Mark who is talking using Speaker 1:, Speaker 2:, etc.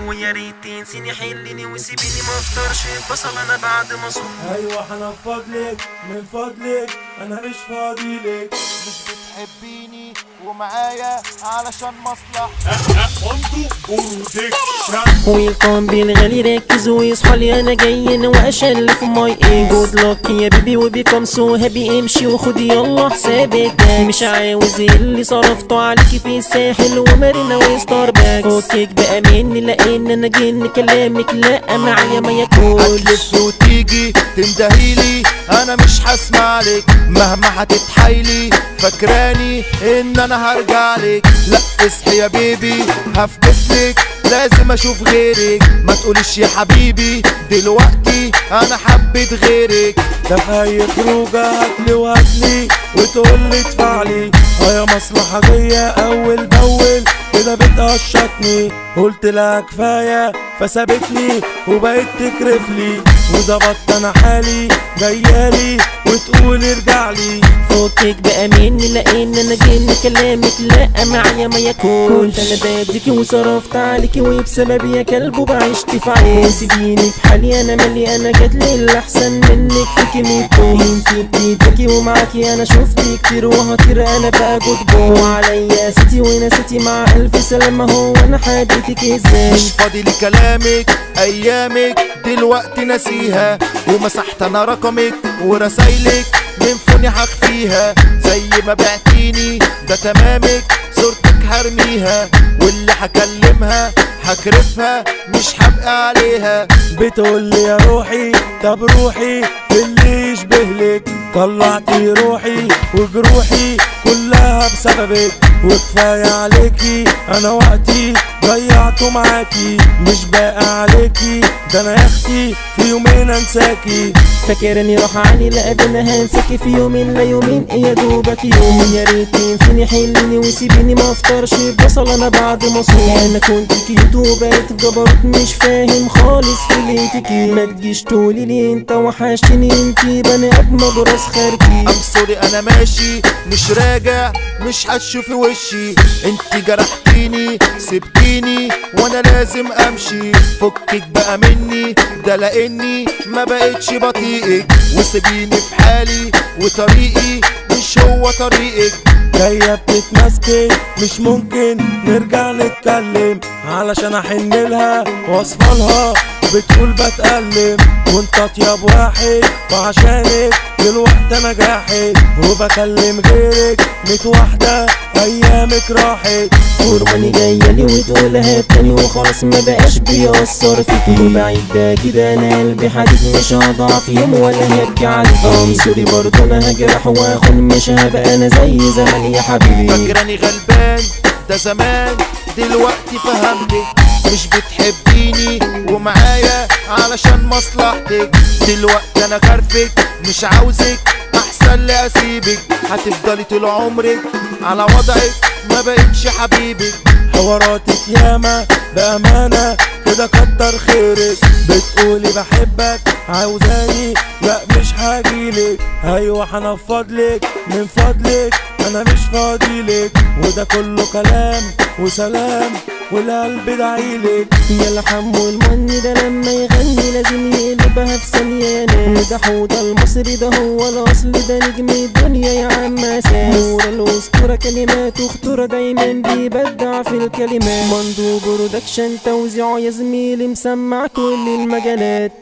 Speaker 1: ويا ريت تنسيني حلني وسيبيني ما افطرش البصل انا بعد ما اصوم.
Speaker 2: ايوه هنفض لك من فضلك انا مش فاضي لك.
Speaker 3: مش بتحبيني ومعايا علشان مصلحة.
Speaker 1: ويلقون بالغالي ركز ويصحى لي انا جاي انا واشلف ماي ايه. جود لك يا بيبي وبيكم سو هابي امشي وخدي يلا حسابك ده. مش عاوز اللي صرفته عليكي في الساحل ومارينا وستاربكس. فكك بقى مني لان انا جن كلامك لا معايا ما يكون.
Speaker 3: هتلف وتيجي تندهيلي انا مش هسمع لك مهما هتتحايلي فاكراني ان انا هرجع لك. لا اصحي يا بيبي هفكسلك لازم اشوف غيرك. ما تقوليش يا حبيبي دلوقتي انا حبيت غيرك.
Speaker 2: ده في اي خروجه هاتلي وهاتلي وتقولي ادفعلي. يا مصلحه جايه اول باول كده بتقشطني. قلت لها كفايه فسابتني وبقيت تكرفلي. وظبطت انا حالي جايالي وتقول ارجعلي.
Speaker 1: فكك بقى مني لان انا جن كلامك لا معايا ما يكون. كنت انا بديكي وصرفت عليكي وبسببي يا كلب وبعشت في عين. سيبيني في حالي انا مالي انا جاتلي اللي احسن منك فيكي ميتون. انتي بايديكي ومعاكي انا شفت كتير وهطير انا بقى جود بوي. وعليا ستي ونسيتي مع الف سلامه هو انا حبيتك ازاي.
Speaker 3: مش فاضي لكلامك ايامك دلوقتي ناسيها. ومسحت انا رقمك ورسايلك من فوني هخفيها. زي ما بعتيني ده تمامك صورتك هرميها. واللي هكلمها هكرفها مش هبقى عليها.
Speaker 2: بتقولي يا روحي طب روحي اللي يشبهلك. طلعتي روحي وجروحي كلها بسببك. وكفاية عليكي انا وقتي ضيعته معاكي. مش باقي عليكي ده انا يا اختي في يومين انساكي.
Speaker 1: فاكرني راح عني لا ده انا هنساكي في يومين لا يومين يا دوبك يوم. يا ريت تنسيني حلني وسيبيني ما افطرش بصل انا بعد ما اصوم. انا كنت كيوت وبقيت جبروت مش فاهم خالص في ليتكي. ما تجيش تقولي لي انت وحشتني انتي بني ادمه براس خارجي.
Speaker 3: ام سوري انا ماشي مش راجع مش هتشوفي وشي. انت جرحتيني سبتيني وانا لازم امشي. فكك بقى مني ده لاني ما بقتش بطيئك. وسيبيني في حالي وطريقي مش هو طريقك.
Speaker 2: جاية بتتمسكي مش ممكن نرجع نتكلم علشان احنلها واصفالها. بتقول بتألم وانت اطيب واحد وعشانك دلوقتي انا جاحد. وبكلم غيرك 100 واحدة ايامك راحت.
Speaker 1: قرباني جايالي وتقولها تاني وخلاص ما بقاش بيأثر فيكي. وبعيد ده كده انا قلبي حديد مش هضعف يوم ولا هبكي عليكي. سوري برضه انا هجرح واخد مش هبقى انا زي زمان يا حبيبي.
Speaker 3: فاكراني غلبان ده زمان دلوقتي فهمتك. مش بتحبيني ومعايا علشان مصلحتك. دلوقتي انا كارفك مش عاوزك احسن لي اسيبك. هتفضلي طول عمرك على وضعك ما بقتش حبيبك.
Speaker 2: حواراتك ياما بأمانة كده كتر خيرك. بتقولي بحبك عاوزاني لا مش هاجيلك. ايوه هنفضلك من فضلك انا مش فاضيلك. وده كله كلام وسلام والقلب دعيلك.
Speaker 1: يا حمو المني ده لما يغني لازم يقلبها في ثانية. ده حوض المصري ده هو الاصل ده نجم الدنيا يا عم اساس. نور الاسطورة كلماته خطورة دايما بيبدع في الكلمات. مندوب برودكشن توزيعه يا زميلي مسمع كل المجالات.